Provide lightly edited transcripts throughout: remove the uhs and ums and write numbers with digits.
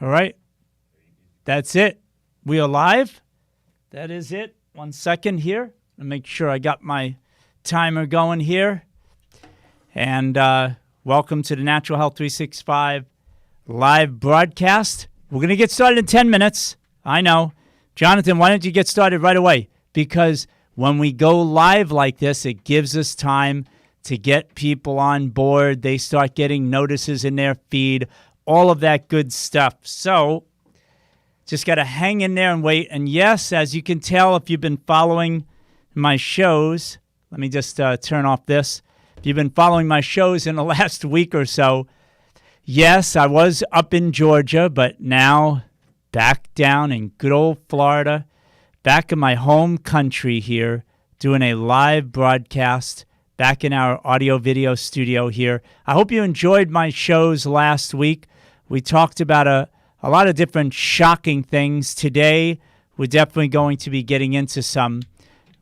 All right. That's it. We are live. That is it. 1 second here. I'll make sure I got my timer going here. And welcome to the Natural Health 365 live broadcast. We're going to get started in 10 minutes. I know. Jonathan, why don't you get started right away? Because when we go live like this, it gives us time to get people on board. They start getting notices in their feed, all of that good stuff. So just got to hang in there and wait. And yes, as you can tell, if you've been following my shows, let me just turn off this. If you've been following my shows in the last week or so, yes, I was up in Georgia, but now back down in good old Florida, back in my home country here, doing a live broadcast back in our audio-video studio here. I hope you enjoyed my shows last week. We talked about a lot of different shocking things. Today, we're definitely going to be getting into some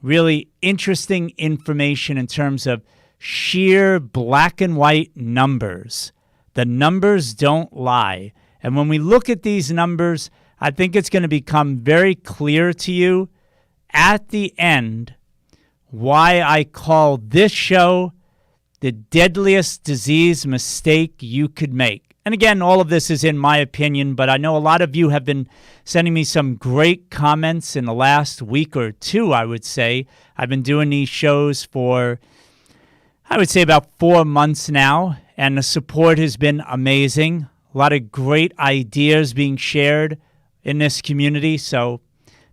really interesting information in terms of sheer black and white numbers. The numbers don't lie. And when we look at these numbers, I think it's going to become very clear to you at the end why I call this show the deadliest disease mistake you could make. And again, all of this is in my opinion, but I know a lot of you have been sending me some great comments in the last week or two, I would say. I've been doing these shows for, I would say, about 4 months now, and the support has been amazing. A lot of great ideas being shared in this community. So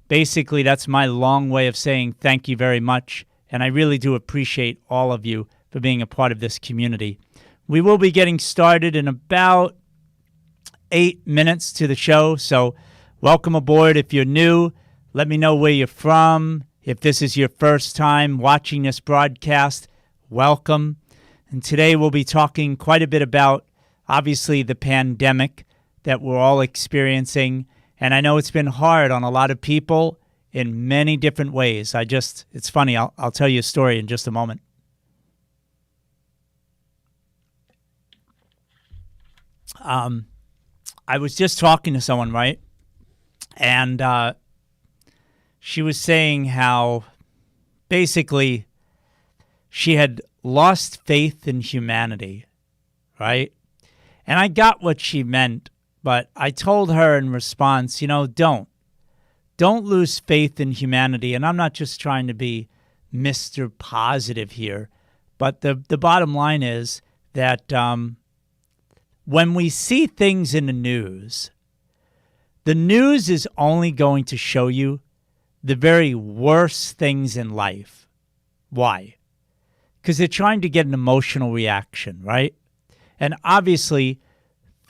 basically, that's my long way of saying thank you very much. And I really do appreciate all of you for being a part of this community. We will be getting started in about 8 minutes to the show. So welcome aboard. If you're new, let me know where you're from. If this is your first time watching this broadcast, welcome. And today we'll be talking quite a bit about, obviously, the pandemic that we're all experiencing. And I know it's been hard on a lot of people in many different ways. It's funny, I'll tell you a story in just a moment. I was just talking to someone, right? And she was saying how basically she had lost faith in humanity, right? And I got what she meant, but I told her in response, don't lose faith in humanity. And I'm not just trying to be Mr. Positive here, but the bottom line is that when we see things in the news is only going to show you the very worst things in life. Why? Because they're trying to get an emotional reaction, right? And obviously,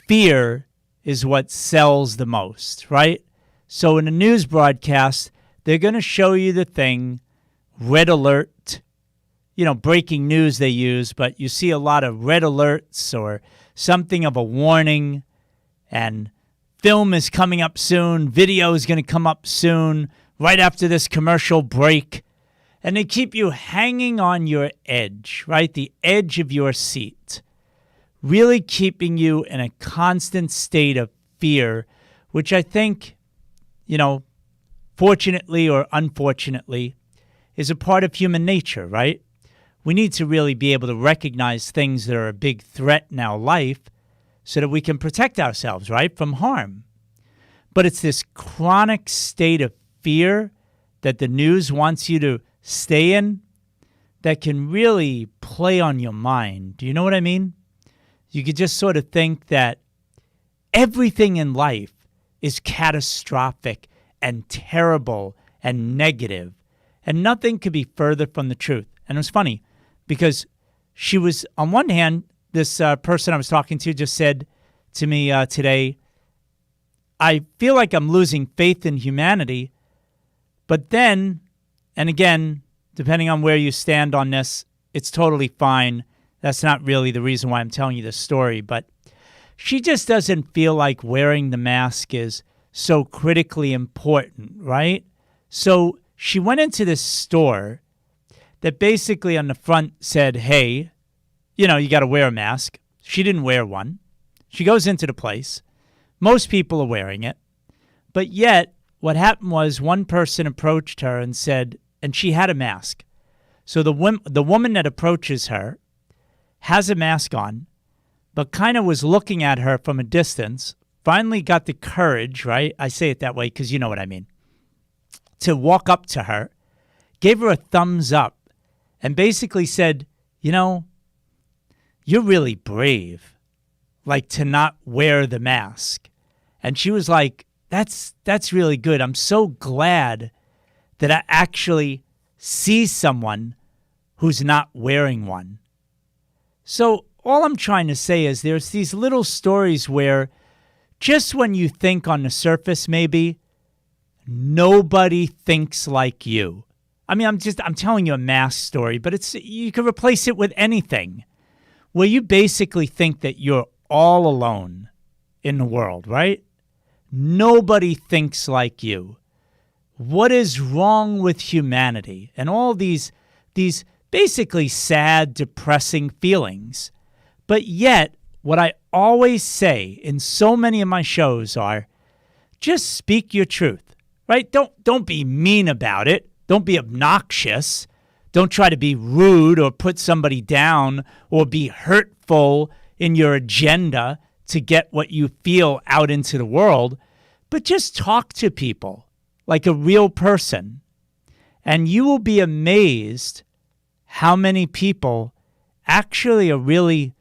fear is what sells the most, right? So in a news broadcast, they're going to show you the thing, red alert, breaking news they use, but you see a lot of red alerts or something of a warning, and film is coming up soon, video is going to come up soon, right after this commercial break. And they keep you hanging on your edge, right? The edge of your seat, really keeping you in a constant state of fear, which I think, fortunately or unfortunately, is a part of human nature, right? We need to really be able to recognize things that are a big threat in our life so that we can protect ourselves, right, from harm. But it's this chronic state of fear that the news wants you to stay in that can really play on your mind. Do you know what I mean? You could just sort of think that everything in life is catastrophic and terrible and negative, and nothing could be further from the truth. And it was funny because she was, on one hand, this person I was talking to just said to me today, I feel like I'm losing faith in humanity, but then, and again, depending on where you stand on this, it's totally fine. That's not really the reason why I'm telling you this story, but she just doesn't feel like wearing the mask is so critically important, right? So she went into this store that basically on the front said, hey, you got to wear a mask. She didn't wear one. She goes into the place, Most people are wearing it. But yet, what happened was one person approached her and said, and she had a mask. So the woman that approaches her has a mask on, but kind of was looking at her from a distance, finally got the courage, right? I say it that way because you know what I mean, to walk up to her, gave her a thumbs up, and basically said, you know, you're really brave, like to not wear the mask. And she was like, that's really good. I'm so glad that I actually see someone who's not wearing one. So all I'm trying to say is there's these little stories where just when you think on the surface maybe, nobody thinks like you. I mean, I'm telling you a mask story, but you can replace it with anything where you basically think that you're all alone in the world, right? Nobody thinks like you. What is wrong with humanity? And all these basically sad, depressing feelings. But yet, what I always say in so many of my shows are, just speak your truth, right? Don't be mean about it. Don't be obnoxious. Don't try to be rude or put somebody down or be hurtful in your agenda to get what you feel out into the world. But just talk to people like a real person. And you will be amazed how many people actually are really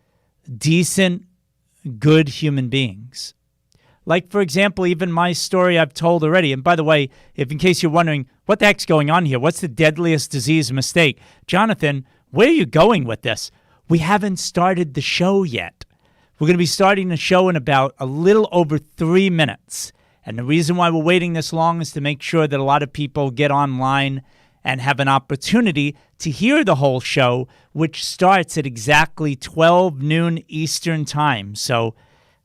decent, good human beings. Like, for example, even my story I've told already. And by the way, if in case you're wondering, what the heck's going on here? What's the deadliest disease mistake? Jonathan, where are you going with this? We haven't started the show yet. We're going to be starting the show in about a little over 3 minutes. And the reason why we're waiting this long is to make sure that a lot of people get online and have an opportunity to hear the whole show, which starts at exactly 12 noon Eastern time. So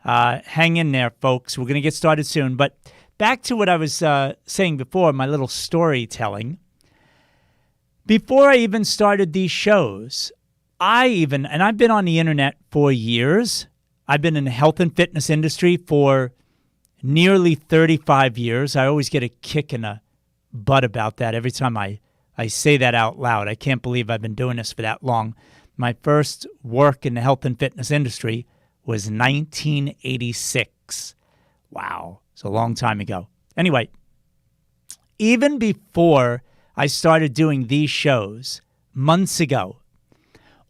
hang in there, folks. We're going to get started soon. But back to what I was saying before, my little storytelling. Before I even started these shows, and I've been on the internet for years. I've been in the health and fitness industry for nearly 35 years. I always get a kick in the butt about that every time I say that out loud. I can't believe I've been doing this for that long. My first work in the health and fitness industry was 1986. Wow, it's a long time ago. Anyway, even before I started doing these shows months ago,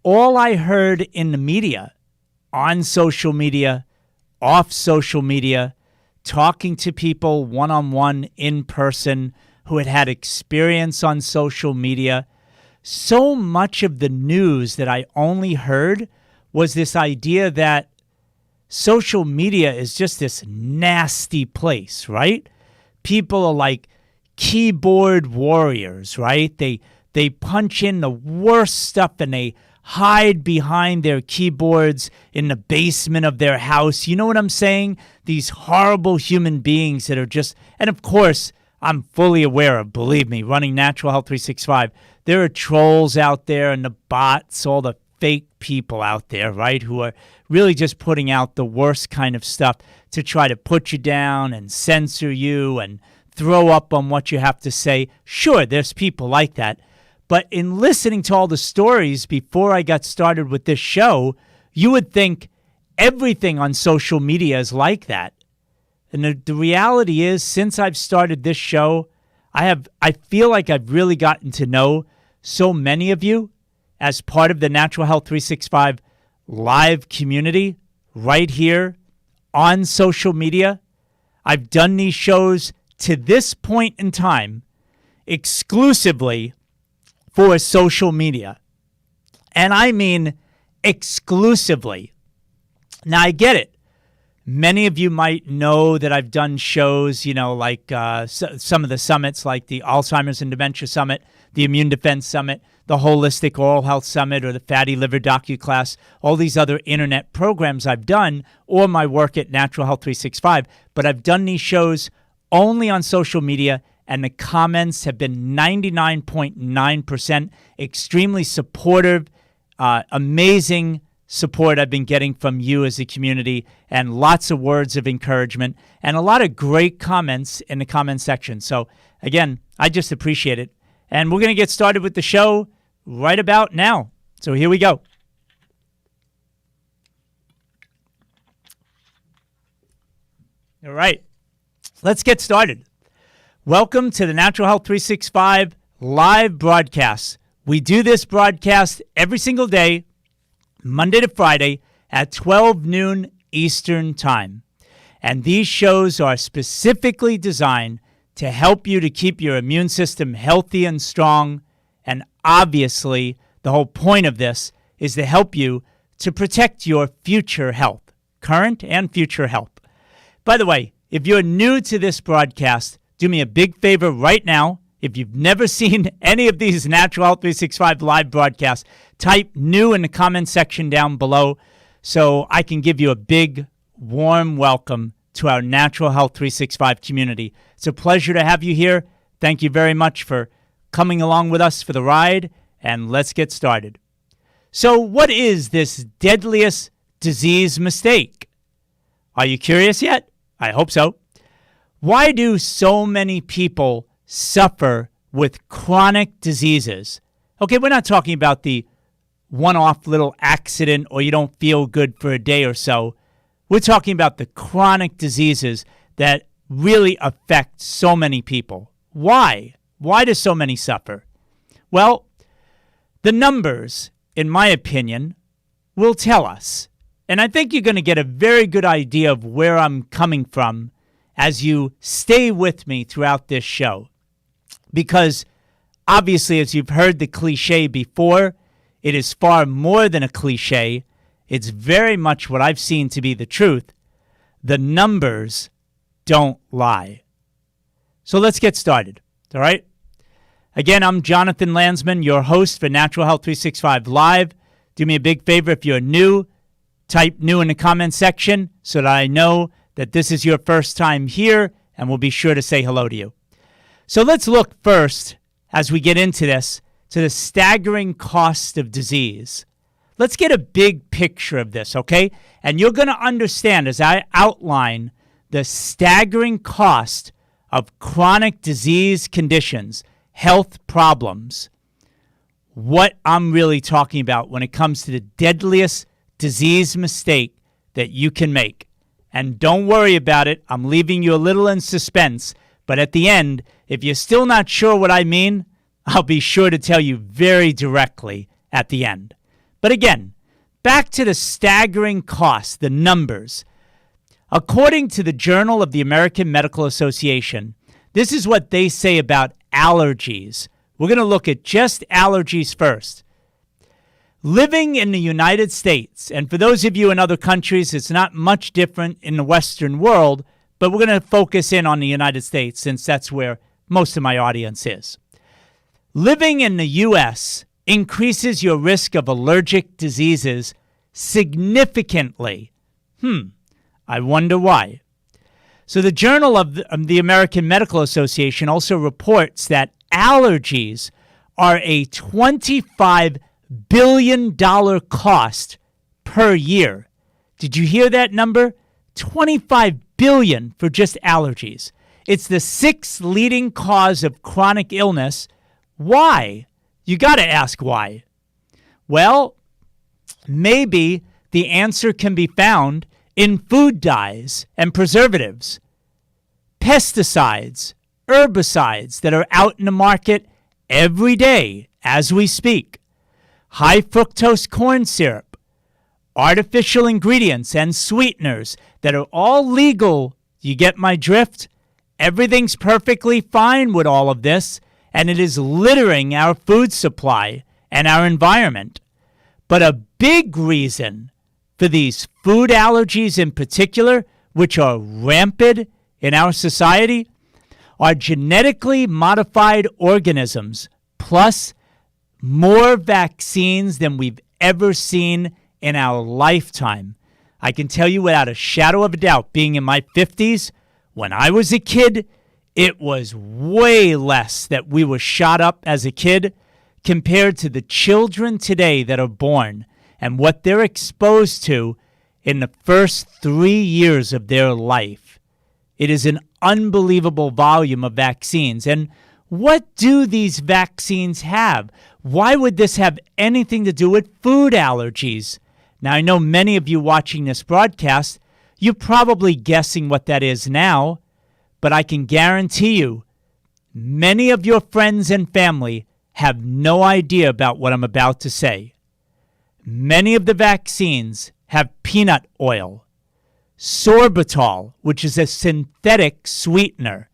all I heard in the media, on social media, off social media, talking to people one-on-one, in person, who had experience on social media, so much of the news that I only heard was this idea that social media is just this nasty place, right? People are like keyboard warriors, right? They punch in the worst stuff and they hide behind their keyboards in the basement of their house. You know what I'm saying? These horrible human beings that are just, and of course, I'm fully aware of, believe me, running Natural Health 365, there are trolls out there and the bots, all the fake people out there, right, who are really just putting out the worst kind of stuff to try to put you down and censor you and throw up on what you have to say. Sure, there's people like that. But in listening to all the stories before I got started with this show, you would think everything on social media is like that. And the reality is, since I've started this show, I feel like I've really gotten to know so many of you as part of the Natural Health 365 live community right here on social media. I've done these shows to this point in time exclusively for social media. And I mean exclusively. Now, I get it. Many of you might know that I've done shows, like some of the summits, like the Alzheimer's and Dementia Summit, the Immune Defense Summit, the Holistic Oral Health Summit, or the Fatty Liver Docu-Class, all these other internet programs I've done, or my work at Natural Health 365. But I've done these shows only on social media, and the comments have been 99.9% extremely supportive, amazing support I've been getting from you as a community, and lots of words of encouragement and a lot of great comments in the comment section. So again, I just appreciate it. And we're going to get started with the show right about now. So here we go. All right, let's get started. Welcome to the Natural Health 365 live broadcast. We do this broadcast every single day, Monday to Friday at 12 noon Eastern Time. And these shows are specifically designed to help you to keep your immune system healthy and strong. And obviously, the whole point of this is to help you to protect your future health, current and future health. By the way, if you're new to this broadcast, do me a big favor right now. If you've never seen any of these Natural Health 365 live broadcasts, type new in the comment section down below so I can give you a big, warm welcome to our Natural Health 365 community. It's a pleasure to have you here. Thank you very much for coming along with us for the ride, and let's get started. So what is this deadliest disease mistake? Are you curious yet? I hope so. Why do so many people suffer with chronic diseases? Okay, we're not talking about the one-off little accident or you don't feel good for a day or so. We're talking about the chronic diseases that really affect so many people. Why? Why do so many suffer? Well, the numbers, in my opinion, will tell us. And I think you're going to get a very good idea of where I'm coming from as you stay with me throughout this show. Because obviously, as you've heard the cliche before, it is far more than a cliche. It's very much what I've seen to be the truth. The numbers don't lie. So let's get started, all right? Again, I'm Jonathan Landsman, your host for Natural Health 365 Live. Do me a big favor if you're new. Type new in the comment section so that I know that this is your first time here, and we'll be sure to say hello to you. So let's look first, as we get into this, to the staggering cost of disease. Let's get a big picture of this, okay? And you're going to understand as I outline the staggering cost of chronic disease conditions, health problems, what I'm really talking about when it comes to the deadliest disease mistake that you can make. And don't worry about it. I'm leaving you a little in suspense. But at the end, if you're still not sure what I mean, I'll be sure to tell you very directly at the end. But again, back to the staggering cost, the numbers. According to the Journal of the American Medical Association, this is what they say about allergies. We're going to look at just allergies first. Living in the United States, and for those of you in other countries, it's not much different in the Western world, but we're going to focus in on the United States since that's where most of my audience is. Living in the U.S. increases your risk of allergic diseases significantly. I wonder why. So the Journal of the American Medical Association also reports that allergies are a $25 billion cost per year. Did you hear that number? $25 billion for just allergies. It's the sixth leading cause of chronic illness. Why? You got to ask why. Well, maybe the answer can be found in food dyes and preservatives, pesticides, herbicides that are out in the market every day as we speak, high fructose corn syrup, artificial ingredients and sweeteners that are all legal. You get my drift? Everything's perfectly fine with all of this, and it is littering our food supply and our environment. But a big reason for these food allergies in particular, which are rampant in our society, are genetically modified organisms, plus more vaccines than we've ever seen in our lifetime. I can tell you without a shadow of a doubt, being in my 50s, when I was a kid, it was way less that we were shot up as a kid compared to the children today that are born. and what they're exposed to in the first 3 years of their life. It is an unbelievable volume of vaccines. And what do these vaccines have? Why would this have anything to do with food allergies? Now, I know many of you watching this broadcast, you're probably guessing what that is now, but I can guarantee you, many of your friends and family have no idea about what I'm about to say. Many of the vaccines have peanut oil, sorbitol, which is a synthetic sweetener.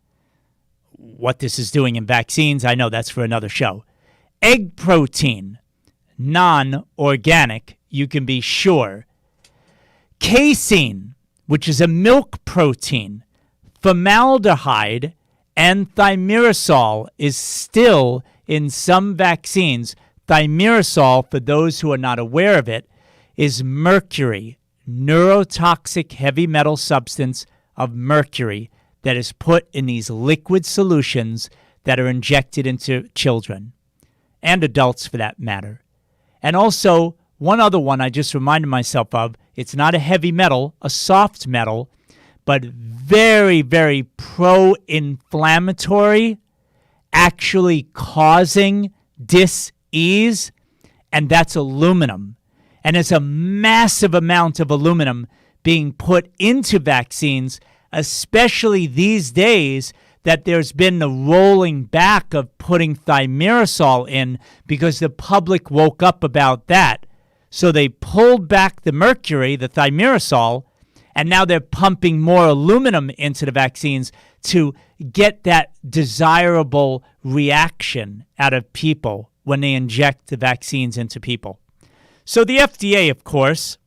What this is doing in vaccines, I know that's for another show. Egg protein, non-organic, you can be sure. Casein, which is a milk protein. Formaldehyde and thimerosal is still in some vaccines. Thimerosal, for those who are not aware of it, is mercury, neurotoxic heavy metal substance of mercury that is put in these liquid solutions that are injected into children and adults for that matter. And also, one other one I just reminded myself of, it's not a heavy metal, a soft metal, but very, very pro-inflammatory, actually causing dis-ease, and that's aluminum. And there's a massive amount of aluminum being put into vaccines, especially these days that there's been the rolling back of putting thimerosal in because the public woke up about that. So they pulled back the mercury, the thimerosal, and now they're pumping more aluminum into the vaccines to get that desirable reaction out of people when they inject the vaccines into people. So the FDA, of course,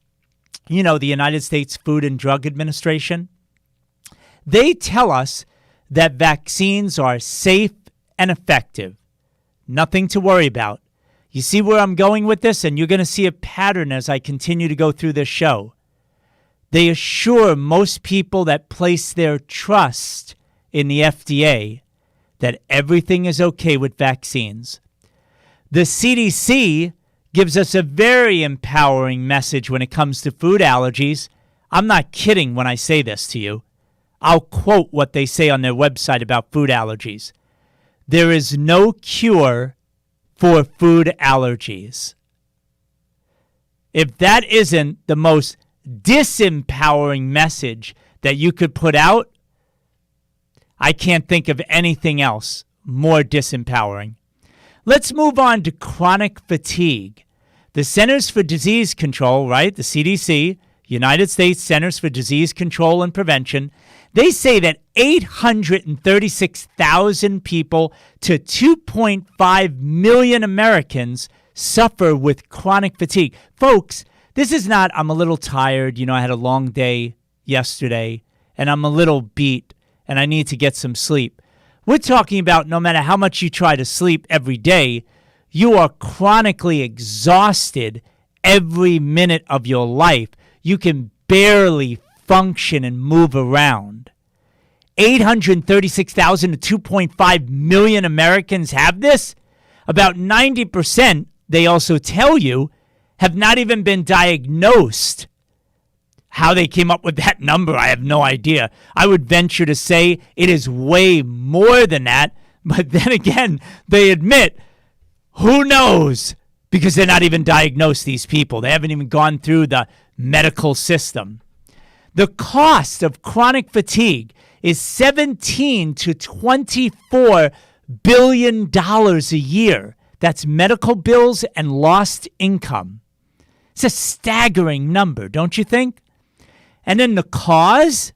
you know, the United States Food and Drug Administration, they tell us that vaccines are safe and effective. Nothing to worry about. You see where I'm going with this? And you're going to see a pattern as I continue to go through this show. They assure most people that place their trust in the FDA that everything is okay with vaccines. The CDC gives us a very empowering message when it comes to food allergies. I'm not kidding when I say this to you. I'll quote what they say on their website about food allergies. There is no cure for food allergies. If that isn't the most disempowering message that you could put out, I can't think of anything else more disempowering. Let's move on to chronic fatigue. The Centers for Disease Control, right, the CDC, United States Centers for Disease Control and Prevention, they say that 836,000 people to 2.5 million Americans suffer with chronic fatigue. Folks, this is not, I'm a little tired, I had a long day yesterday, and I'm a little beat, and I need to get some sleep. We're talking about no matter how much you try to sleep every day, you are chronically exhausted every minute of your life. You can barely function and move around. 836,000 to 2.5 million Americans have this. About 90%, they also tell you, have not even been diagnosed. How they came up with that number, I have no idea. I would venture to say it is way more than that. But then again, they admit, who knows? Because they're not even diagnosed, these people. They haven't even gone through the medical system. The cost of chronic fatigue is $17 to $24 billion a year. That's medical bills and lost income. It's a staggering number, don't you think? And then the cause,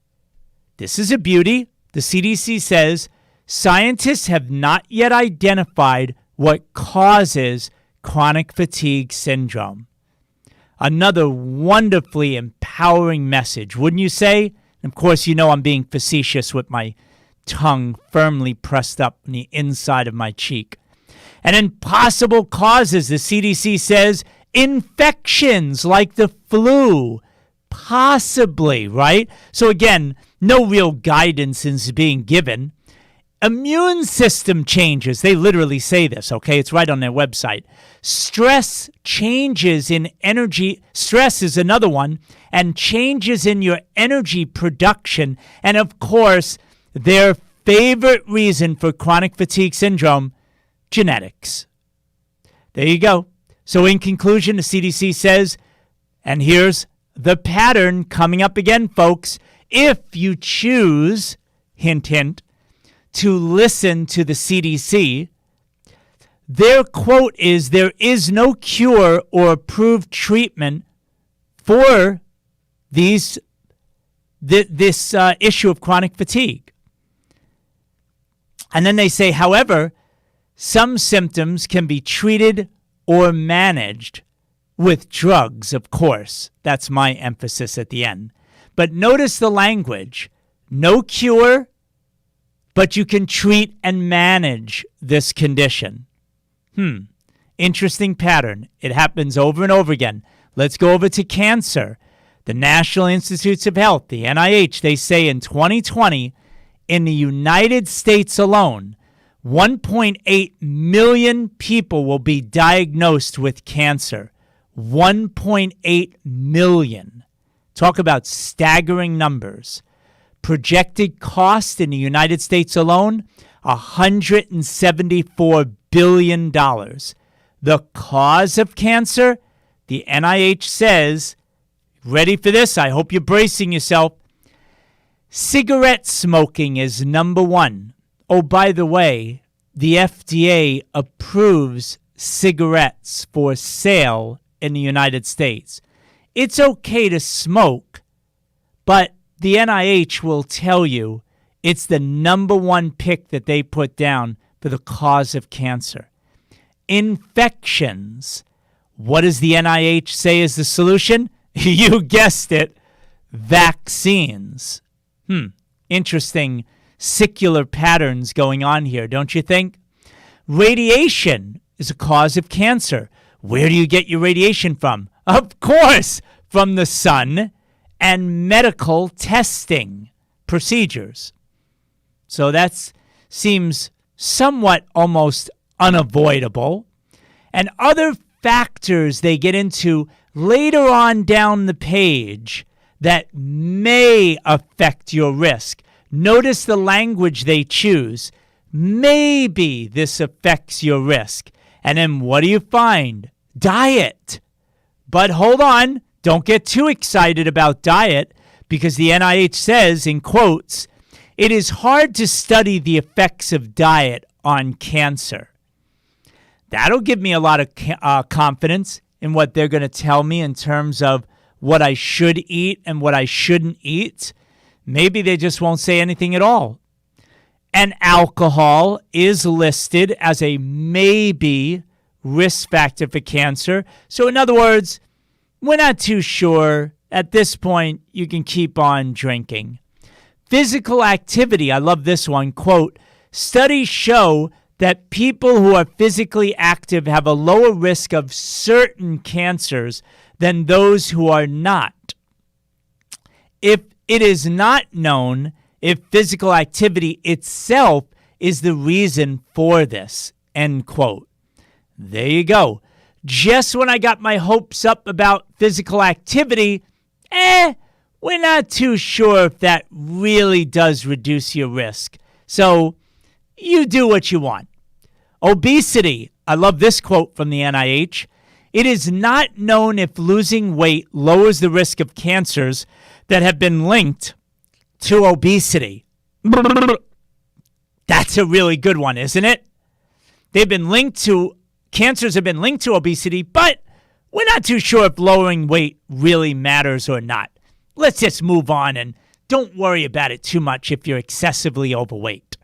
this is a beauty. The CDC says scientists have not yet identified what causes chronic fatigue syndrome. Another wonderfully empowering message, wouldn't you say? And of course, I'm being facetious with my tongue firmly pressed up on the inside of my cheek. And then possible causes, the CDC says, infections like the flu. Possibly, right? So again, no real guidance is being given. Immune system changes. They literally say this, okay? It's right on their website. Stress changes in energy. Stress is another one, and changes in your energy production. And of course, their favorite reason for chronic fatigue syndrome, genetics. There you go. So in conclusion, the CDC says, and here's the pattern coming up again, folks. If you choose, hint, hint, to listen to the CDC, their quote is, there is no cure or approved treatment for this issue of chronic fatigue. And then they say, however, some symptoms can be treated or managed with drugs, of course. That's my emphasis at the end. But notice the language. No cure, but you can treat and manage this condition. Interesting pattern. It happens over and over again. Let's go over to cancer. The National Institutes of Health, the NIH, they say in 2020, in the United States alone, 1.8 million people will be diagnosed with cancer. 1.8 million. Talk about staggering numbers. Projected cost in the United States alone, $174 billion. The cause of cancer, the NIH says, ready for this? I hope you're bracing yourself. Cigarette smoking is number one. Oh, by the way, the FDA approves cigarettes for sale in the United States. It's okay to smoke, but the NIH will tell you it's the number one pick that they put down for the cause of cancer. Infections. What does the NIH say is the solution? You guessed it, vaccines. Interesting secular patterns going on here, don't you think? Radiation is a cause of cancer. Where do you get your radiation from? Of course, from the sun and medical testing procedures. So that seems somewhat almost unavoidable. And other factors they get into later on down the page that may affect your risk. Notice the language they choose. Maybe this affects your risk. And then what do you find? Diet. But hold on, don't get too excited about diet, because the NIH says, in quotes, it is hard to study the effects of diet on cancer. That'll give me a lot of confidence in what they're going to tell me in terms of what I should eat and what I shouldn't eat. Maybe they just won't say anything at all. And alcohol is listed as a maybe risk factor for cancer. So in other words, we're not too sure. At this point, you can keep on drinking. Physical activity, I love this one, quote, studies show that people who are physically active have a lower risk of certain cancers than those who are not. If it is not known if physical activity itself is the reason for this, end quote. There you go. Just when I got my hopes up about physical activity, we're not too sure if that really does reduce your risk. So you do what you want. Obesity. I love this quote from the NIH. It is not known if losing weight lowers the risk of cancers that have been linked to obesity. That's a really good one, isn't it? Cancers have been linked to obesity, but we're not too sure if lowering weight really matters or not. Let's just move on and don't worry about it too much if you're excessively overweight.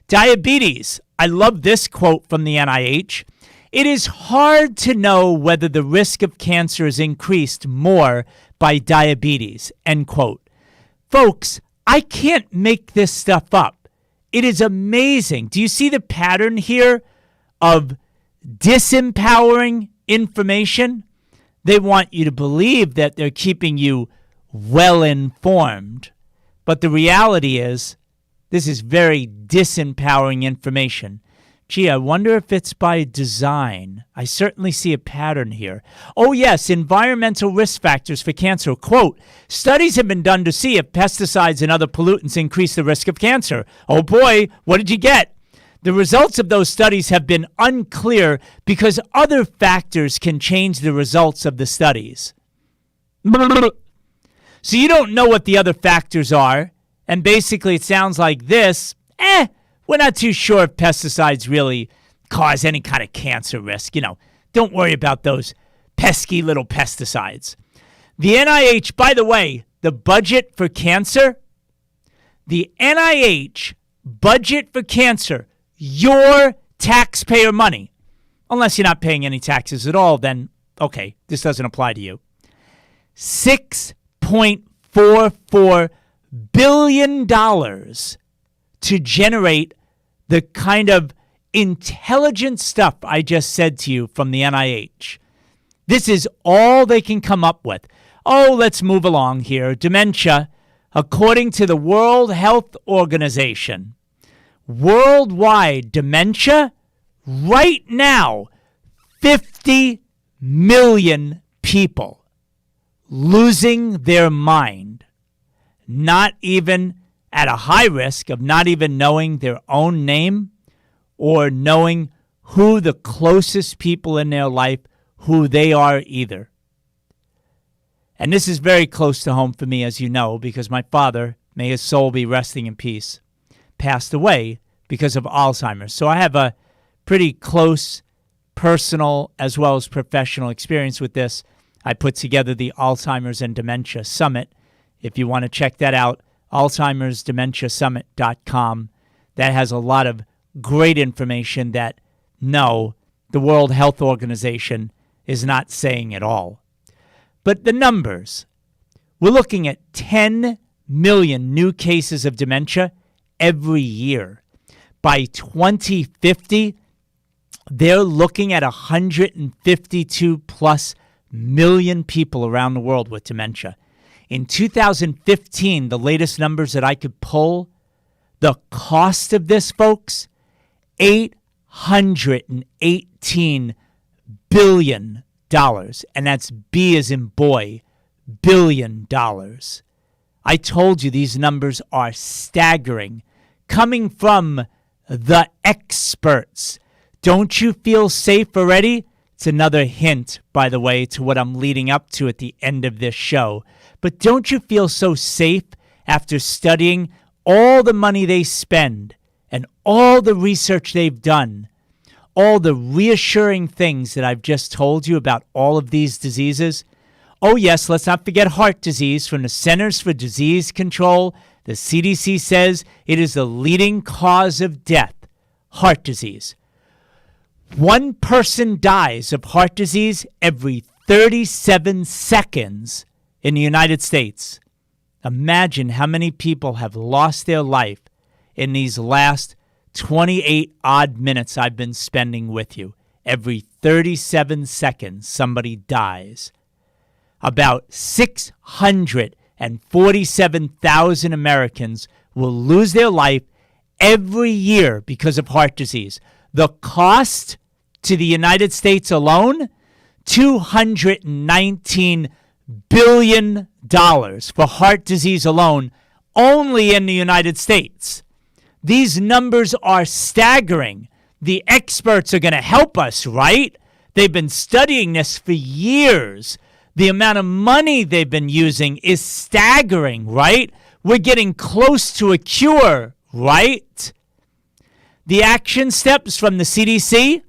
Diabetes. I love this quote from the NIH. It is hard to know whether the risk of cancer is increased more by diabetes, end quote. Folks, I can't make this stuff up. It is amazing. Do you see the pattern here of disempowering information? They want you to believe that they're keeping you well informed. But the reality is This is very disempowering information. Gee, I wonder if it's by design. I certainly see a pattern here. Oh, yes, environmental risk factors for cancer. Quote, studies have been done to see if pesticides and other pollutants increase the risk of cancer. Oh, boy, what did you get? The results of those studies have been unclear because other factors can change the results of the studies. So you don't know what the other factors are, and basically it sounds like this, we're not too sure if pesticides really cause any kind of cancer risk. Don't worry about those pesky little pesticides. The NIH, by the way, the budget for cancer, the NIH budget for cancer, your taxpayer money, unless you're not paying any taxes at all, then, okay, this doesn't apply to you. $6.44 billion to generate the kind of intelligent stuff I just said to you from the NIH. This is all they can come up with. Oh, let's move along here. Dementia, according to the World Health Organization, worldwide dementia, right now, 50 million people losing their mind, not even at a high risk of not even knowing their own name or knowing who the closest people in their life, who they are either. And this is very close to home for me, as you know, because my father, may his soul be resting in peace, passed away because of Alzheimer's. So I have a pretty close personal as well as professional experience with this. I put together the Alzheimer's and Dementia Summit. If you want to check that out, alzheimersdementiasummit.com. That has a lot of great information that, no, the World Health Organization is not saying at all. But the numbers, we're looking at 10 million new cases of dementia every year. By 2050, they're looking at 152 plus million people around the world with dementia. In 2015, the latest numbers that I could pull, the cost of this, folks, $818 billion. And that's B as in boy, billion dollars. I told you these numbers are staggering, coming from the experts. Don't you feel safe already? It's another hint, by the way, to what I'm leading up to at the end of this show. But don't you feel so safe after studying all the money they spend and all the research they've done, all the reassuring things that I've just told you about all of these diseases? Oh, yes, let's not forget heart disease. From the Centers for Disease Control, the CDC says it is the leading cause of death, heart disease. One person dies of heart disease every 37 seconds in the United States. Imagine how many people have lost their life in these last 28 odd minutes I've been spending with you. Every 37 seconds, somebody dies. About 647,000 Americans will lose their life every year because of heart disease. The cost to the United States alone, $219 billion for heart disease alone, only in the United States. These numbers are staggering. The experts are going to help us, right? They've been studying this for years. The amount of money they've been using is staggering, right? We're getting close to a cure, right? The action steps from the CDC,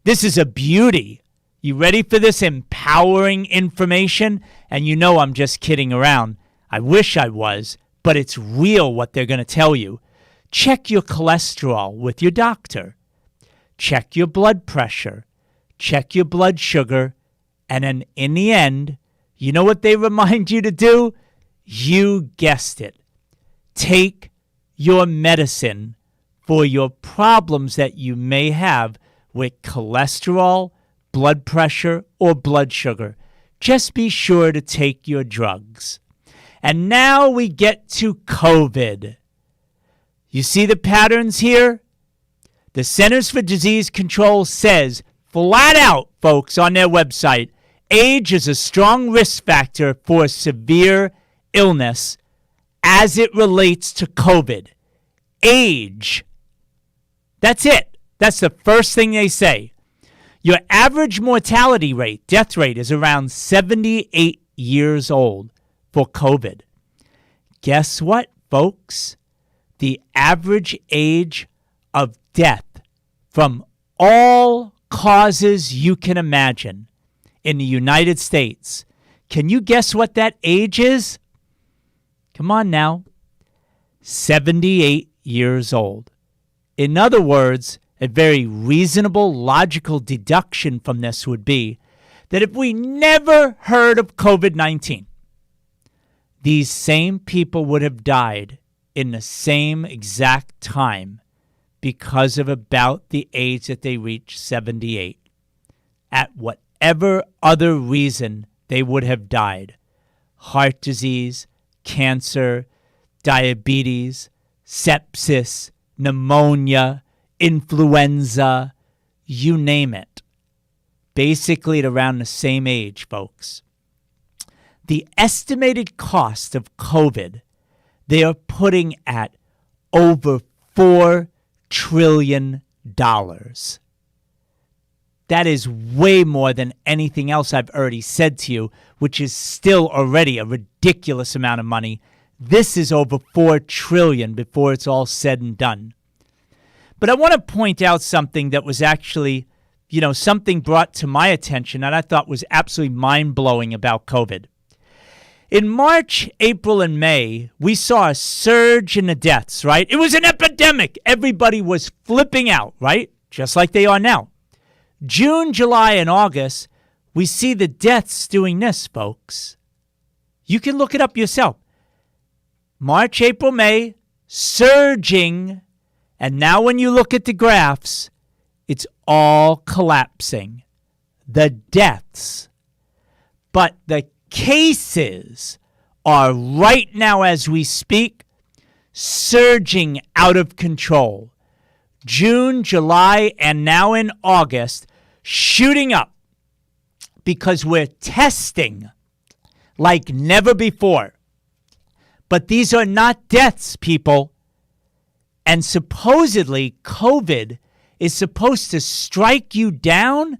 this is a beauty. You ready for this empowering information? And you know I'm just kidding around. I wish I was, but it's real what they're going to tell you. Check your cholesterol with your doctor. Check your blood pressure. Check your blood sugar. And then in the end, you know what they remind you to do? You guessed it. Take your medicine for your problems that you may have with cholesterol, blood pressure, or blood sugar. Just be sure to take your drugs. And now we get to COVID. You see the patterns here? The Centers for Disease Control says flat out, folks, on their website, age is a strong risk factor for severe illness as it relates to COVID. Age. That's it. That's the first thing they say. Your average mortality rate, death rate, is around 78 years old for COVID. Guess what, folks? The average age of death from all causes you can imagine in the United States. Can you guess what that age is? Come on now. 78 years old. In other words, a very reasonable, logical deduction from this would be that if we never heard of COVID-19, these same people would have died in the same exact time because of about the age that they reached 78. At whatever other reason they would have died. Heart disease, cancer, diabetes, sepsis, pneumonia, influenza, you name it. Basically at around the same age, folks. The estimated cost of COVID, they are putting at over $4 trillion. That is way more than anything else I've already said to you, which is still already a ridiculous amount of money. This is over $4 trillion before it's all said and done. But I want to point out something that was actually, something brought to my attention that I thought was absolutely mind-blowing about COVID. In March, April, and May, we saw a surge in the deaths, right? It was an epidemic. Everybody was flipping out, right? Just like they are now. June, July, and August, we see the deaths doing this, folks. You can look it up yourself. March, April, May, surging. And now when you look at the graphs, it's all collapsing. The deaths. But the cases are right now as we speak, surging out of control. June, July, and now in August, shooting up because we're testing like never before. But these are not deaths, people. And supposedly, COVID is supposed to strike you down.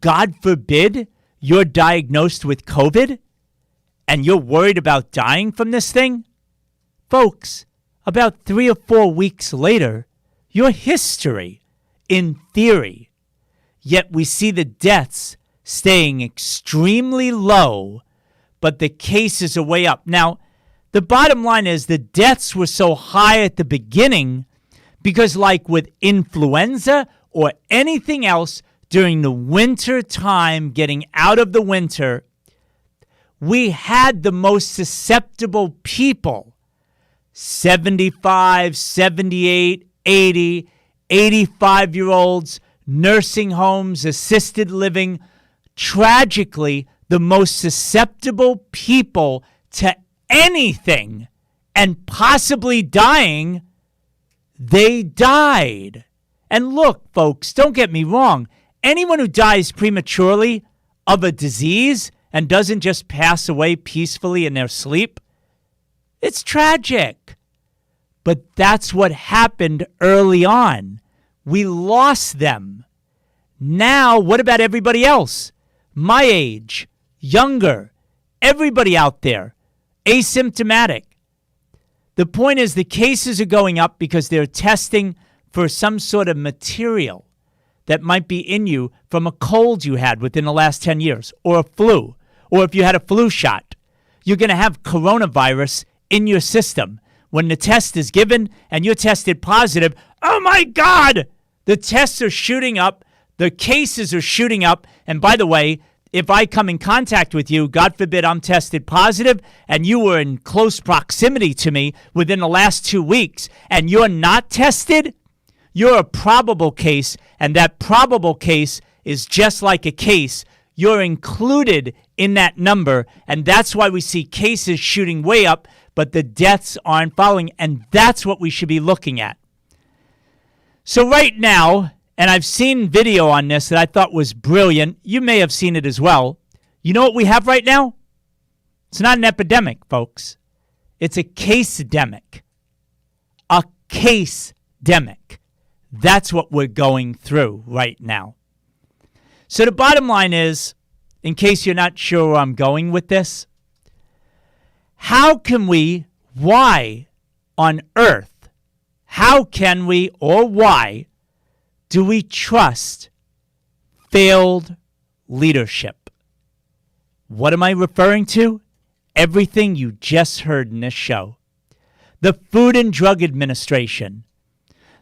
God forbid you're diagnosed with COVID and you're worried about dying from this thing. Folks, about 3 or 4 weeks later, your history, in theory. Yet we see the deaths staying extremely low, but the cases are way up. Now, the bottom line is the deaths were so high at the beginning because like with influenza or anything else during the winter time, getting out of the winter, we had the most susceptible people, 75, 78, 80, 85-year-olds, nursing homes, assisted living. Tragically, the most susceptible people to anything and possibly dying, they died. And look, folks, don't get me wrong. Anyone who dies prematurely of a disease and doesn't just pass away peacefully in their sleep, it's tragic. But that's what happened early on. We lost them. Now, what about everybody else? My age, younger, everybody out there, asymptomatic. The point is the cases are going up because they're testing for some sort of material that might be in you from a cold you had within the last 10 years, or a flu, or if you had a flu shot. You're going to have coronavirus in your system. When the test is given and you're tested positive, oh my God, the tests are shooting up, the cases are shooting up. And by the way, if I come in contact with you, God forbid I'm tested positive, and you were in close proximity to me within the last 2 weeks, and you're not tested, you're a probable case, and that probable case is just like a case. You're included in that number, and that's why we see cases shooting way up. but the deaths aren't following, and that's what we should be looking at. So right now, and I've seen video on this that I thought was brilliant. You may have seen it as well. You know what we have right now? It's not an epidemic, folks. It's a case-demic. A case-demic. That's what we're going through right now. So the bottom line is, in case you're not sure where I'm going with this, how can we, why on earth, how can we or why do we trust failed leadership? What am I referring to? Everything you just heard in this show. The Food and Drug Administration.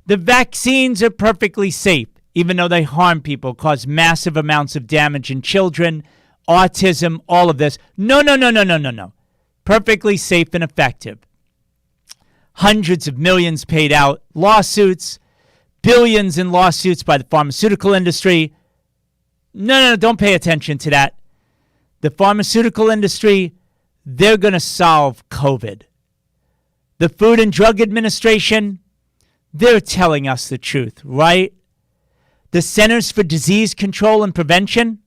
The vaccines are perfectly safe, even though they harm people, cause massive amounts of damage in children, autism, all of this. No. Perfectly safe and effective. Hundreds of millions paid out, lawsuits, billions in lawsuits by the pharmaceutical industry. No, don't pay attention to that. The pharmaceutical industry, they're going to solve COVID. The Food and Drug Administration, they're telling us the truth, right? The Centers for Disease Control and Prevention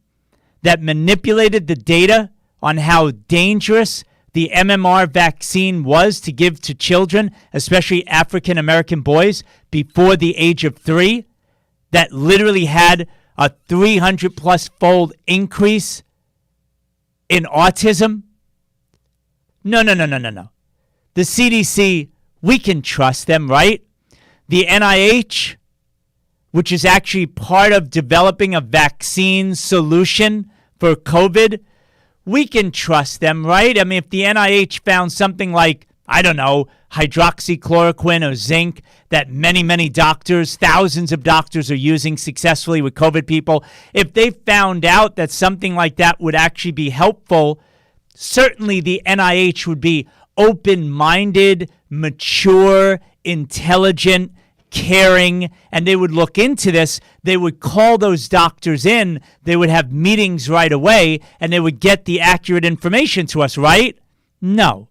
that manipulated the data on how dangerous the MMR vaccine was to give to children, especially African American boys, before the age of 3, that literally had a 300 plus fold increase in autism. No. The CDC, we can trust them, right? The NIH, which is actually part of developing a vaccine solution for COVID, we can trust them, right? I mean, if the NIH found something like, I don't know, hydroxychloroquine or zinc that many doctors, thousands of doctors are using successfully with COVID people, if they found out that something like that would actually be helpful, certainly the NIH would be open-minded, mature, intelligent, caring, and they would look into this. They would call those doctors in. They would have meetings right away, and they would get the accurate information to us, right? No.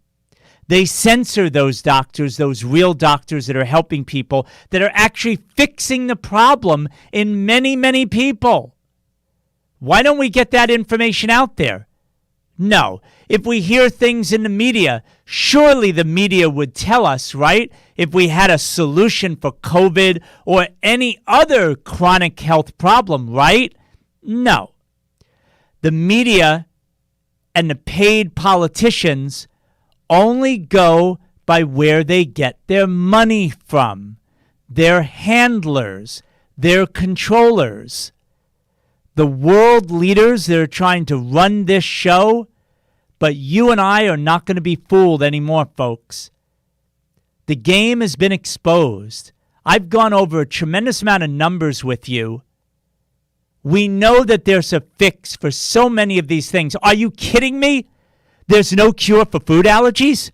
They censor those doctors, those real doctors that are helping people, that are actually fixing the problem in many people. Why don't we get that information out there? No. If we hear things in the media, surely the media would tell us, right? If we had a solution for COVID or any other chronic health problem, right? No. The media and the paid politicians only go by where they get their money from, their handlers, their controllers. The world leaders that are trying to run this show, but you and I are not going to be fooled anymore, folks. The game has been exposed. I've gone over a tremendous amount of numbers with you. We know that there's a fix for so many of these things. Are you kidding me? There's no cure for food allergies?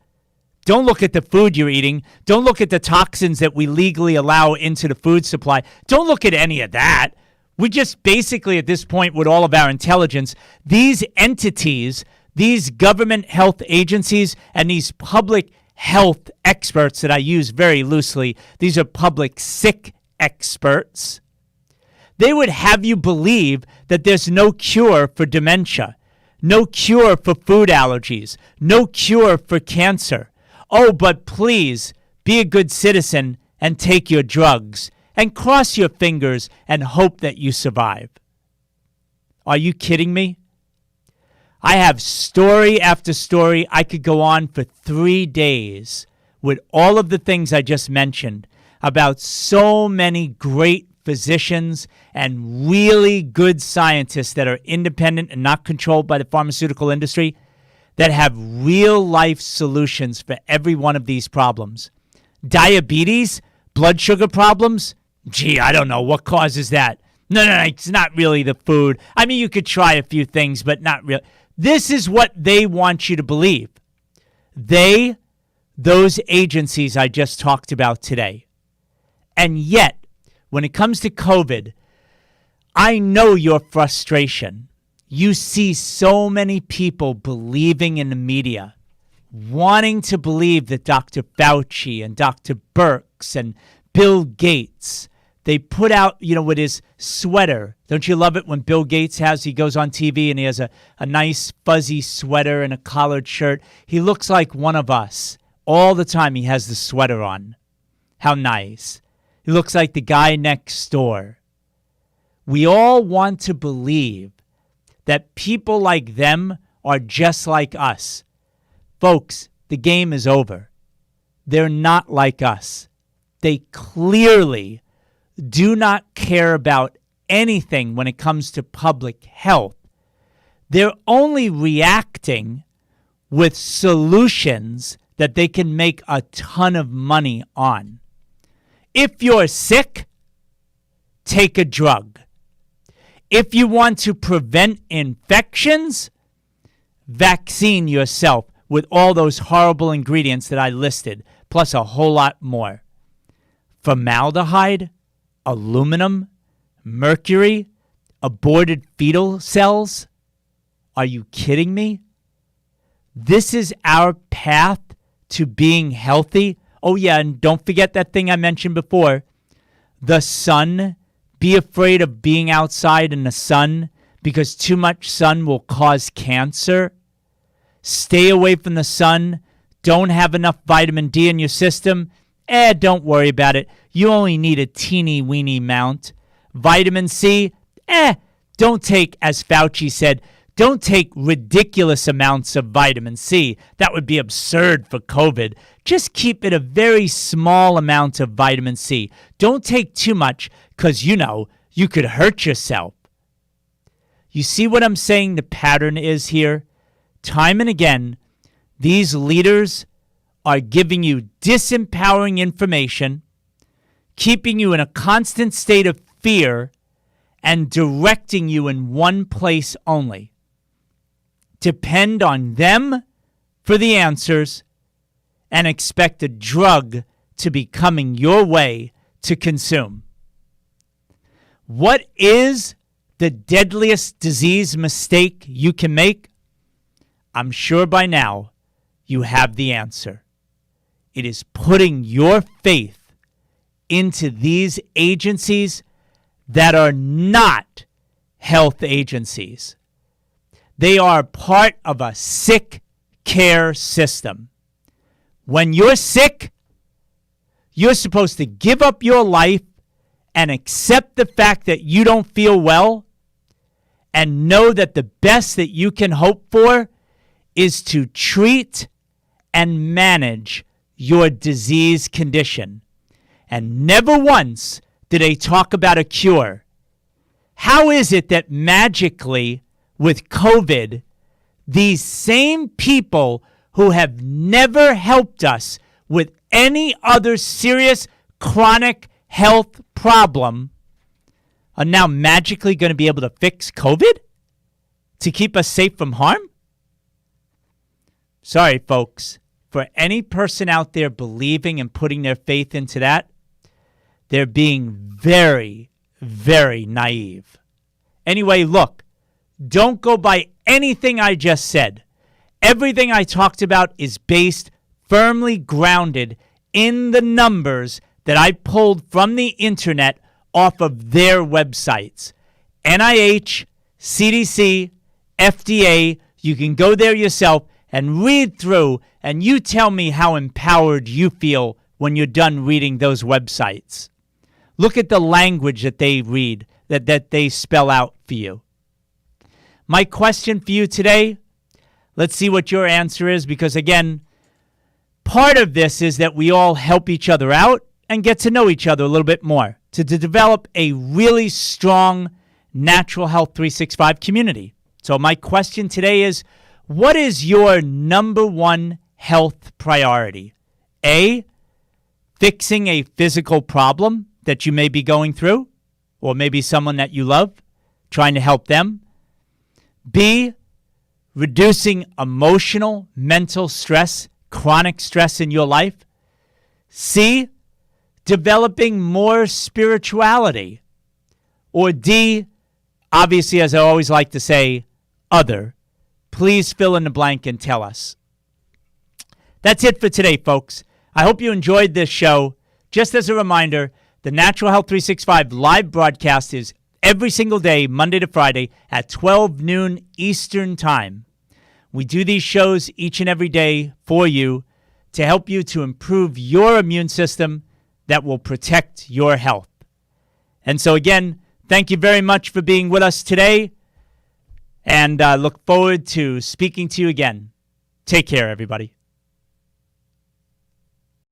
Don't look at the food you're eating. Don't look at the toxins that we legally allow into the food supply. Don't look at any of that. We just basically, at this point, with all of our intelligence, these entities, these government health agencies, and these public health experts that I use very loosely, these are public sick experts, they would have you believe that there's no cure for dementia, no cure for food allergies, no cure for cancer. Oh, but please be a good citizen and take your drugs and cross your fingers and hope that you survive. Are you kidding me? I have story after story. I could go on for 3 days with all of the things I just mentioned about so many great physicians and really good scientists that are independent and not controlled by the pharmaceutical industry that have real life solutions for every one of these problems. Diabetes, blood sugar problems, gee, I don't know. What causes that? No, it's not really the food. I mean, you could try a few things, but not really. This is what they want you to believe. Those agencies I just talked about today. And yet, when it comes to COVID, I know your frustration. You see so many people believing in the media. wanting to believe that Dr. Fauci and Dr. Birx and Bill Gates, they put out, with his sweater. Don't you love it when Bill Gates he goes on TV and he has a nice fuzzy sweater and a collared shirt? He looks like one of us. All the time he has the sweater on. How nice. He looks like the guy next door. We all want to believe that people like them are just like us. Folks, the game is over. They're not like us. They clearly do not care about anything when it comes to public health. They're only reacting with solutions that they can make a ton of money on. If you're sick, take a drug. If you want to prevent infections, vaccine yourself with all those horrible ingredients that I listed, plus a whole lot more. Formaldehyde, aluminum, mercury, aborted fetal cells. Are you kidding me? This is our path to being healthy. Oh yeah, and don't forget that thing I mentioned before. The sun. Be afraid of being outside in the sun because too much sun will cause cancer. Stay away from the sun. Don't have enough vitamin D in your system. Don't worry about it. You only need a teeny weeny amount. Vitamin C, don't take, as Fauci said, don't take ridiculous amounts of vitamin C. That would be absurd for COVID. Just keep it a very small amount of vitamin C. Don't take too much because, you could hurt yourself. You see what I'm saying the pattern is here? Time and again, these leaders are giving you disempowering information, keeping you in a constant state of fear, and directing you in one place only. Depend on them for the answers and expect a drug to be coming your way to consume. What is the deadliest disease mistake you can make? I'm sure by now you have the answer. It is putting your faith into these agencies that are not health agencies. They are part of a sick care system. When you're sick, you're supposed to give up your life and accept the fact that you don't feel well and know that the best that you can hope for is to treat and manage your disease condition. And never once did they talk about a cure. How is it that magically with COVID, these same people who have never helped us with any other serious chronic health problem are now magically going to be able to fix COVID to keep us safe from harm? Sorry, folks. For any person out there believing and putting their faith into that, they're being very, very naive. Anyway, look, don't go by anything I just said. Everything I talked about is based, firmly grounded in the numbers that I pulled from the internet off of their websites. NIH, CDC, FDA, you can go there yourself and read through, and you tell me how empowered you feel when you're done reading those websites. Look at the language that they read, that they spell out for you. My question for you today, let's see what your answer is, because again, part of this is that we all help each other out and get to know each other a little bit more to develop a really strong Natural Health 365 community. So my question today is, what is your number one health priority? A, fixing a physical problem that you may be going through, or maybe someone that you love, trying to help them. B, reducing emotional, mental stress, chronic stress in your life. C, developing more spirituality. Or D, obviously, as I always like to say, other. Please fill in the blank and tell us. That's it for today, folks. I hope you enjoyed this show. Just as a reminder, the Natural Health 365 live broadcast is every single day, Monday to Friday, at 12 noon Eastern Time. We do these shows each and every day for you to help you to improve your immune system that will protect your health. And so again, thank you very much for being with us today, and look forward to speaking to you again. Take care, everybody.